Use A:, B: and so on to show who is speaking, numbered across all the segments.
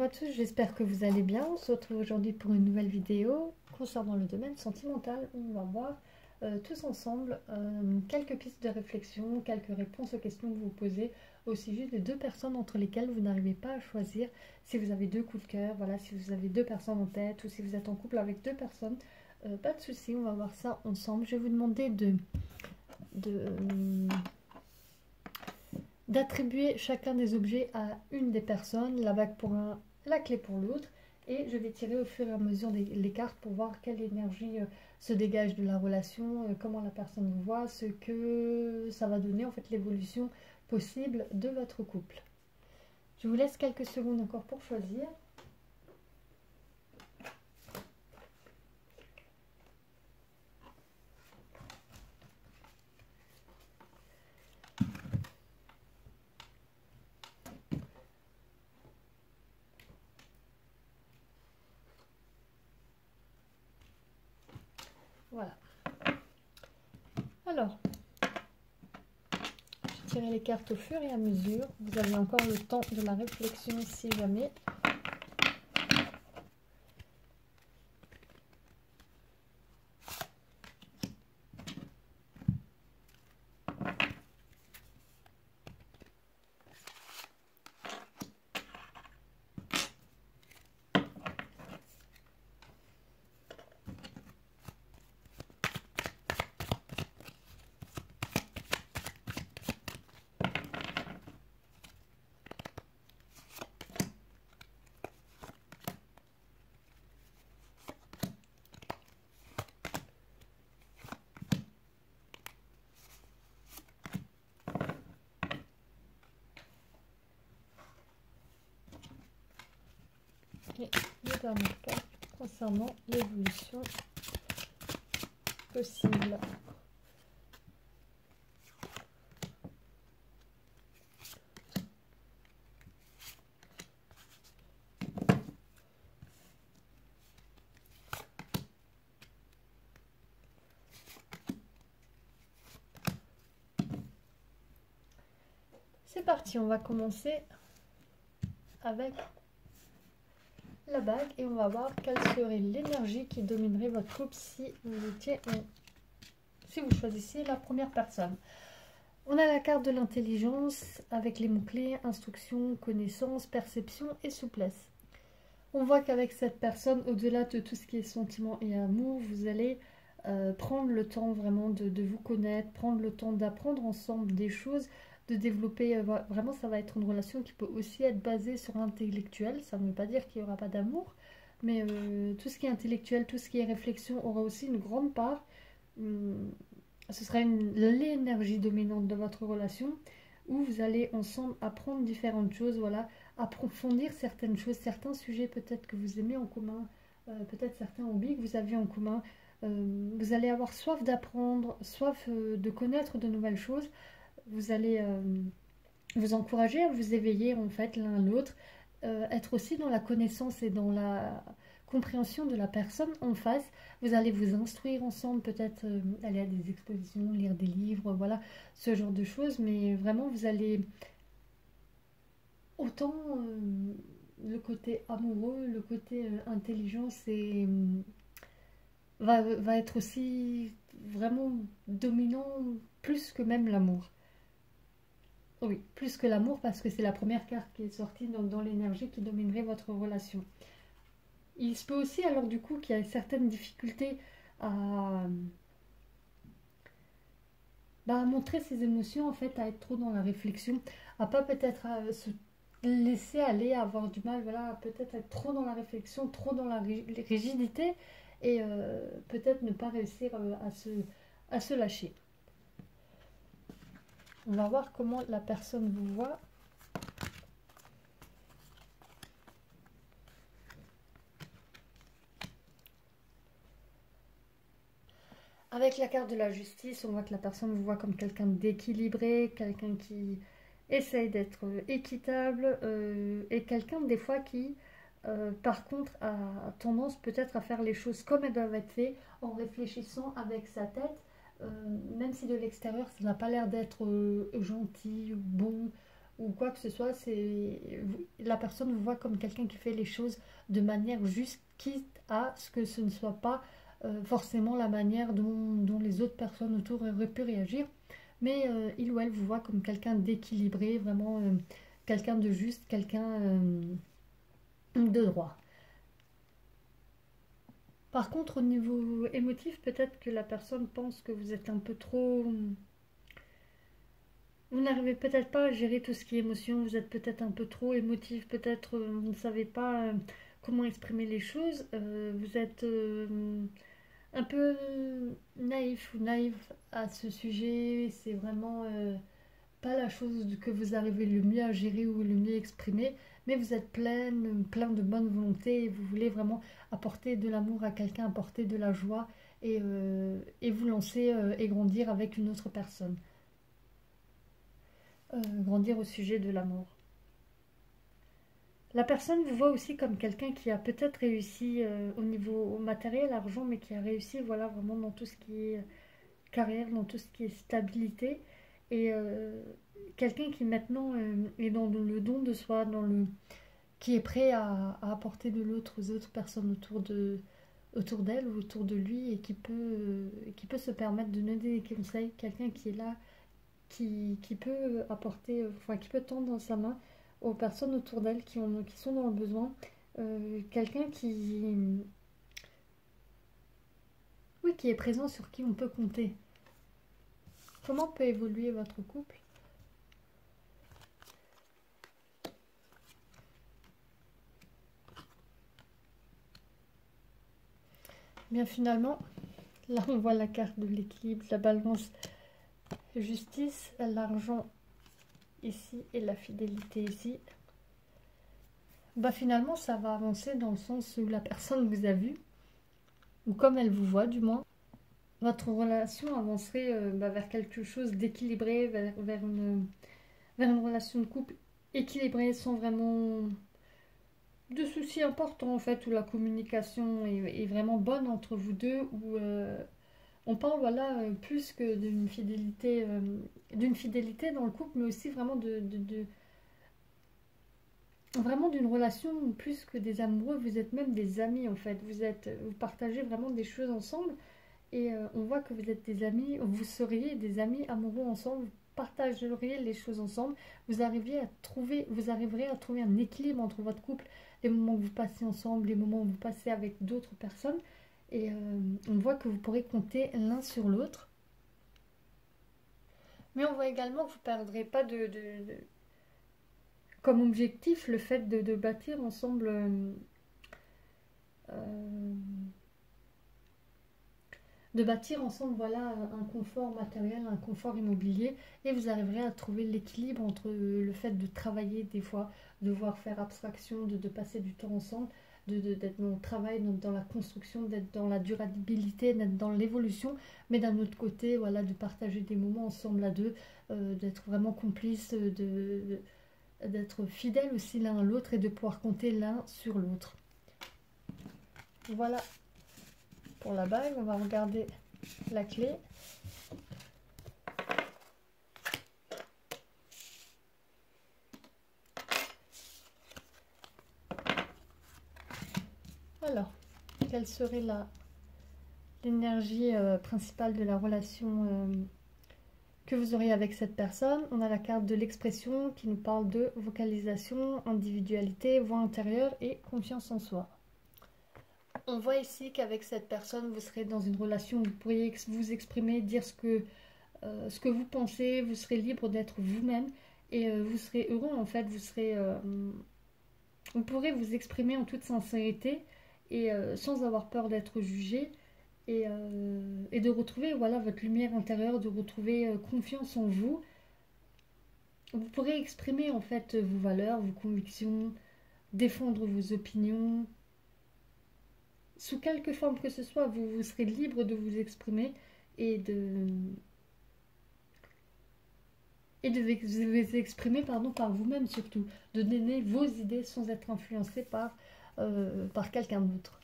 A: à tous, j'espère que vous allez bien. On se retrouve aujourd'hui pour une nouvelle vidéo concernant le domaine sentimental. On va voir tous ensemble quelques pistes de réflexion, quelques réponses aux questions que vous posez au sujet des deux personnes entre lesquelles vous n'arrivez pas à choisir. Si vous avez deux coups de cœur, voilà, si vous avez deux personnes en tête ou si vous êtes en couple avec deux personnes, pas de souci, on va voir ça ensemble. Je vais vous demander d'attribuer chacun des objets à une des personnes, la bague pour un, la clé pour l'autre, et je vais tirer au fur et à mesure les cartes pour voir quelle énergie se dégage de la relation, comment la personne vous voit, ce que ça va donner, en fait, l'évolution possible de votre couple. Je vous laisse quelques secondes encore pour choisir. Voilà. Alors, je tirer les cartes au fur et à mesure. Vous avez encore le temps de la réflexion si jamais. Et les dernières cartes concernant l'évolution possible. C'est parti, on va commencer avec la bague et on va voir quelle serait l'énergie qui dominerait votre couple si vous choisissiez la première personne. On a la carte de l'intelligence avec les mots-clés, instruction, connaissance, perception et souplesse. On voit qu'avec cette personne, au-delà de tout ce qui est sentiment et amour, vous allez prendre le temps vraiment de vous connaître, prendre le temps d'apprendre ensemble des choses, de développer, vraiment ça va être une relation qui peut aussi être basée sur l'intellectuel. Ça ne veut pas dire qu'il n'y aura pas d'amour, mais tout ce qui est intellectuel, tout ce qui est réflexion aura aussi une grande part. Ce sera l'énergie dominante de votre relation où vous allez ensemble apprendre différentes choses, voilà, approfondir certaines choses, certains sujets peut-être que vous aimez en commun, peut-être certains hobbies que vous avez en commun. Vous allez avoir soif d'apprendre, soif de connaître de nouvelles choses. Vous allez vous encourager à vous éveiller en fait l'un à l'autre, être aussi dans la connaissance et dans la compréhension de la personne en face. Vous allez vous instruire ensemble, peut-être aller à des expositions, lire des livres, voilà, ce genre de choses, mais vraiment vous allez autant le côté amoureux, le côté intelligence et va être aussi vraiment dominant plus que même l'amour. Oui, plus que l'amour parce que c'est la première carte qui est sortie dans l'énergie qui dominerait votre relation. Il se peut aussi alors du coup qu'il y a certaines difficultés à montrer ses émotions en fait, à être trop dans la réflexion, à pas peut-être se laisser aller, à avoir du mal, voilà, peut-être être trop dans la réflexion, trop dans la rigidité et peut-être ne pas réussir à se lâcher. On va voir comment la personne vous voit. Avec la carte de la justice, on voit que la personne vous voit comme quelqu'un d'équilibré, quelqu'un qui essaye d'être équitable et quelqu'un des fois qui, par contre, a tendance peut-être à faire les choses comme elles doivent être faites en réfléchissant avec sa tête, même si de l'extérieur ça n'a pas l'air d'être gentil ou bon ou quoi que ce soit, la personne vous voit comme quelqu'un qui fait les choses de manière juste, quitte à ce que ce ne soit pas forcément la manière dont les autres personnes autour auraient pu réagir. Mais il ou elle vous voit comme quelqu'un d'équilibré, vraiment quelqu'un de juste, quelqu'un de droit. Par contre, au niveau émotif, peut-être que la personne pense que vous êtes un peu trop... Vous n'arrivez peut-être pas à gérer tout ce qui est émotion, vous êtes peut-être un peu trop émotif, peut-être vous ne savez pas comment exprimer les choses, vous êtes un peu naïf ou naïve à ce sujet, c'est vraiment pas la chose que vous arrivez le mieux à gérer ou le mieux exprimer, mais vous êtes plein de bonne volonté et vous voulez vraiment apporter de l'amour à quelqu'un, apporter de la joie et vous lancer et grandir avec une autre personne. Grandir au sujet de l'amour. La personne vous voit aussi comme quelqu'un qui a peut-être réussi au niveau matériel, argent, mais qui a réussi voilà, vraiment dans tout ce qui est carrière, dans tout ce qui est stabilité. Et quelqu'un qui maintenant est dans le don de soi, qui est prêt à apporter de l'autre aux autres personnes autour d'elle ou autour de lui et qui peut se permettre de donner des conseils. Quelqu'un qui est là, qui peut apporter, enfin qui peut tendre sa main aux personnes autour d'elle qui sont dans le besoin. Quelqu'un oui, qui est présent, sur qui on peut compter. Comment peut évoluer votre couple? Bien finalement, là on voit la carte de l'équilibre, la balance, justice, l'argent ici et la fidélité ici. Bah finalement ça va avancer dans le sens où la personne vous a vu, ou comme elle vous voit du moins, votre relation avancerait vers quelque chose d'équilibré, vers une relation de couple équilibrée sans vraiment de soucis importants en fait, où la communication est vraiment bonne entre vous deux, où on parle voilà plus que d'une fidélité dans le couple, mais aussi vraiment vraiment d'une relation plus que des amoureux. Vous êtes même des amis en fait. Vous partagez vraiment des choses ensemble et on voit que vous êtes des amis. Vous seriez des amis amoureux ensemble. Vous partageriez les choses ensemble. Vous arriverez à trouver un équilibre entre votre couple, les moments que vous passez ensemble, les moments où vous passez avec d'autres personnes. Et on voit que vous pourrez compter l'un sur l'autre. Mais on voit également que vous ne perdrez pas comme objectif le fait de bâtir ensemble voilà, un confort matériel, un confort immobilier, et vous arriverez à trouver l'équilibre entre le fait de travailler des fois, de devoir faire abstraction, de passer du temps ensemble, d'être dans le travail, dans la construction, d'être dans la durabilité, d'être dans l'évolution, mais d'un autre côté, voilà, de partager des moments ensemble à deux, d'être vraiment complice, d'être fidèle aussi l'un à l'autre et de pouvoir compter l'un sur l'autre. Voilà pour la bague. On va regarder la clé. Alors, quelle serait l'énergie principale de la relation que vous aurez avec cette personne? On a la carte de l'expression qui nous parle de vocalisation, individualité, voix intérieure et confiance en soi. On voit ici qu'avec cette personne, vous serez dans une relation où vous pourriez vous exprimer, dire ce que vous pensez, vous serez libre d'être vous-même et vous serez heureux en fait, vous pourrez vous exprimer en toute sincérité et sans avoir peur d'être jugé et de retrouver voilà, votre lumière intérieure, de retrouver confiance en vous. Vous pourrez exprimer en fait vos valeurs, vos convictions, défendre vos opinions. Sous quelque forme que ce soit, vous serez libre de vous exprimer et de vous exprimer par vous-même surtout, de donner vos idées sans être influencé par quelqu'un d'autre.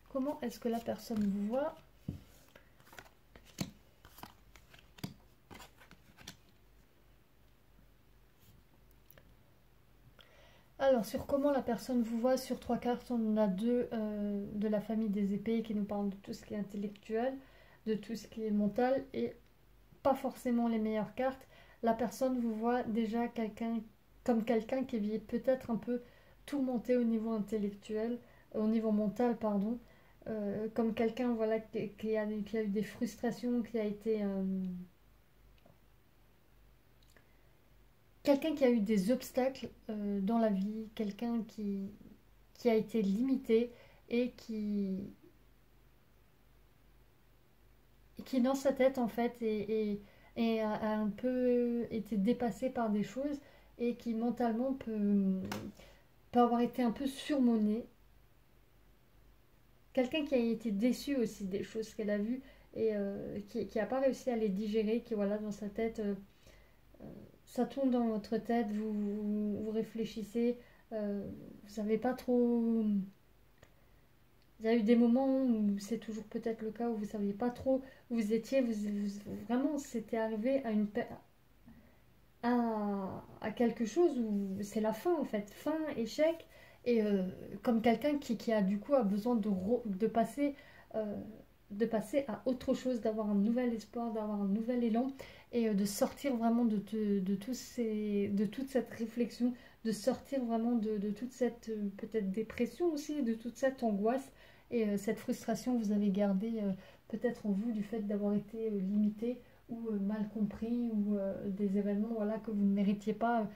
A: Comment est-ce que la personne vous voit? Alors, sur comment la personne vous voit, sur 3 cartes, on en a 2 de la famille des épées qui nous parlent de tout ce qui est intellectuel, de tout ce qui est mental, et pas forcément les meilleures cartes. La personne vous voit déjà comme quelqu'un qui vit peut-être un peu tourmenté au niveau intellectuel, au niveau mental, pardon, comme quelqu'un voilà, qui a eu des frustrations, qui a été... quelqu'un qui a eu des obstacles dans la vie, quelqu'un qui a été limité et qui dans sa tête en fait et a un peu été dépassé par des choses et qui mentalement peut avoir été un peu surmené. Quelqu'un qui a été déçu aussi des choses qu'elle a vues et qui n'a pas réussi à les digérer, qui voilà dans sa tête, ça tourne dans votre tête, vous réfléchissez, vous savez pas trop. Il y a eu des moments où c'est toujours peut-être le cas où vous ne saviez pas trop où vous étiez, vraiment c'était arrivé à quelque chose où c'est la fin en fait, fin, échec, et comme quelqu'un qui a du coup a besoin euh, de passer à autre chose, d'avoir un nouvel espoir, d'avoir un nouvel élan, et de sortir vraiment de toute cette réflexion, de sortir vraiment de toute cette peut-être dépression aussi, de toute cette angoisse et cette frustration que vous avez gardée peut-être en vous du fait d'avoir été limité ou mal compris ou des événements voilà, que vous ne méritiez pas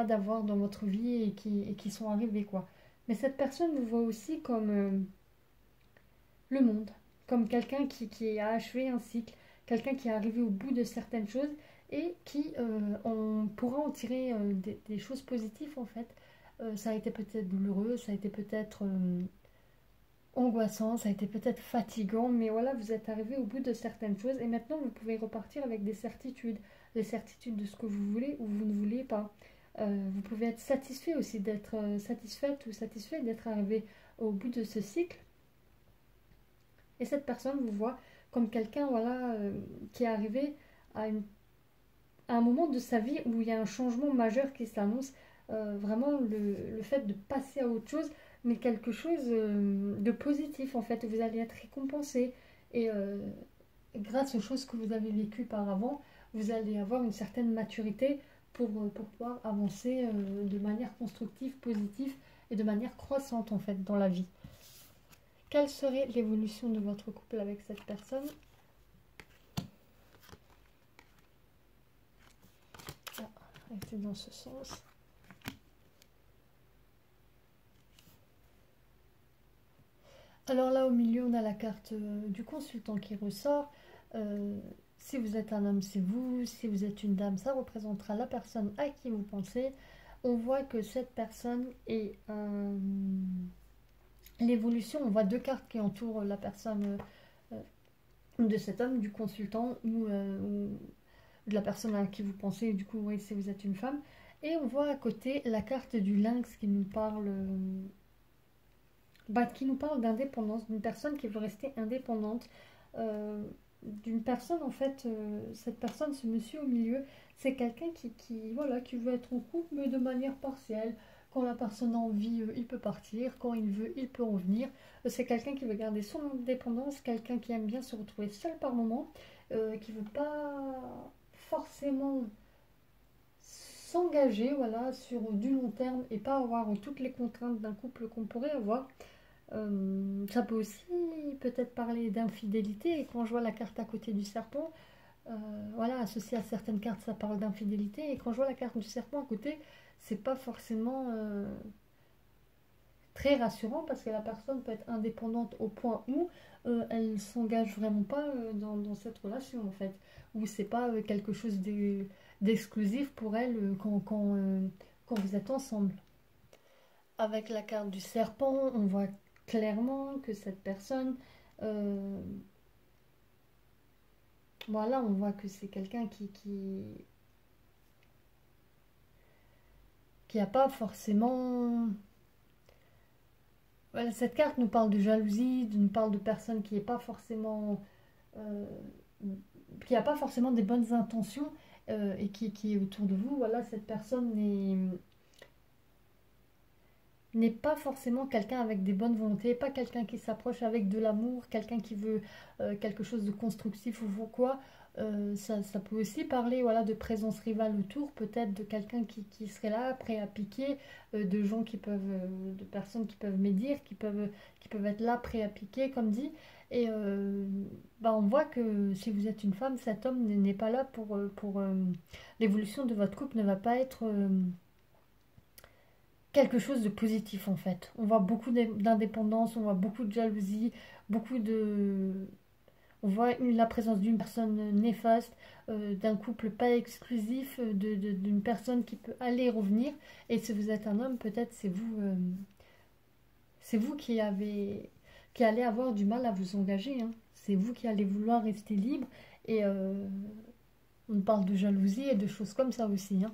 A: d'avoir dans votre vie et qui sont arrivés quoi. Mais cette personne vous voit aussi comme le monde, comme quelqu'un qui a achevé un cycle, quelqu'un qui est arrivé au bout de certaines choses et qui on pourra en tirer des choses positives en fait. Ça a été peut-être douloureux, ça a été peut-être angoissant, ça a été peut-être fatigant, mais voilà, vous êtes arrivé au bout de certaines choses et maintenant vous pouvez repartir avec des certitudes de ce que vous voulez ou vous ne voulez pas. Vous pouvez être satisfait aussi d'être satisfaite ou satisfait d'être arrivé au bout de ce cycle. Et cette personne vous voit comme quelqu'un voilà, qui est arrivé à un moment de sa vie où il y a un changement majeur qui s'annonce. Vraiment le fait de passer à autre chose, mais quelque chose de positif en fait. Vous allez être récompensé et grâce aux choses que vous avez vécues par avant, vous allez avoir une certaine maturité pour pouvoir avancer de manière constructive, positive et de manière croissante en fait dans la vie. Quelle serait l'évolution de votre couple avec cette personne? C'est dans ce sens. Alors là, au milieu, on a la carte du consultant qui ressort. Si vous êtes un homme, c'est vous. Si vous êtes une dame, ça représentera la personne à qui vous pensez. On voit que cette personne est l'évolution. On voit 2 cartes qui entourent la personne de cet homme, du consultant ou de la personne à qui vous pensez. Du coup, oui, si vous êtes une femme. Et on voit à côté la carte du lynx qui nous parle d'indépendance, d'une personne qui veut rester indépendante, d'une personne en fait, cette personne, ce monsieur au milieu, c'est quelqu'un voilà, qui veut être en couple mais de manière partielle. Quand la personne a envie, il peut partir, quand il veut, il peut revenir. C'est quelqu'un qui veut garder son indépendance, quelqu'un qui aime bien se retrouver seul par moment, qui veut pas forcément s'engager voilà, sur du long terme et pas avoir toutes les contraintes d'un couple qu'on pourrait avoir. Ça peut aussi peut-être parler d'infidélité. Et quand je vois la carte à côté du serpent, voilà, associé à certaines cartes, ça parle d'infidélité. Et quand je vois la carte du serpent à côté, c'est pas forcément très rassurant parce que la personne peut être indépendante au point où elle s'engage vraiment pas dans cette relation en fait, où c'est pas quelque chose d'exclusif pour elle quand vous êtes ensemble. Avec la carte du serpent, on voit clairement que cette personne, euh, voilà, on voit que c'est quelqu'un qui a pas forcément. Voilà, cette carte nous parle de jalousie, nous parle de personnes qui n'est pas forcément, euh, qui a pas forcément des bonnes intentions et qui est autour de vous. Voilà, cette personne n'est pas forcément quelqu'un avec des bonnes volontés, pas quelqu'un qui s'approche avec de l'amour, quelqu'un qui veut quelque chose de constructif ou quoi. Ça peut aussi parler voilà, de présence rivale autour, peut-être de quelqu'un qui serait là, prêt à piquer, de gens qui peuvent, de personnes qui peuvent médire, qui peuvent être là, prêts à piquer, comme dit. Et bah, on voit que si vous êtes une femme, cet homme n'est pas là pour l'évolution de votre couple ne va pas être quelque chose de positif en fait. On voit beaucoup d'indépendance, on voit beaucoup de jalousie, beaucoup de... On voit la présence d'une personne néfaste, d'un couple pas exclusif, d'une personne qui peut aller et revenir. Et si vous êtes un homme, peut-être c'est vous qui allez avoir du mal à vous engager, hein. C'est vous qui allez vouloir rester libre. Et on parle de jalousie et de choses comme ça aussi, hein.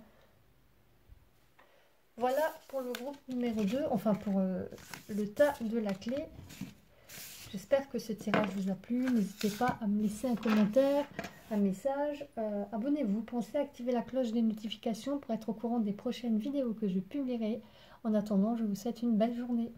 A: Voilà pour le groupe numéro 2, enfin pour le tas de la clé. J'espère que ce tirage vous a plu. N'hésitez pas à me laisser un commentaire, un message. Abonnez-vous, pensez à activer la cloche des notifications pour être au courant des prochaines vidéos que je publierai. En attendant, je vous souhaite une belle journée.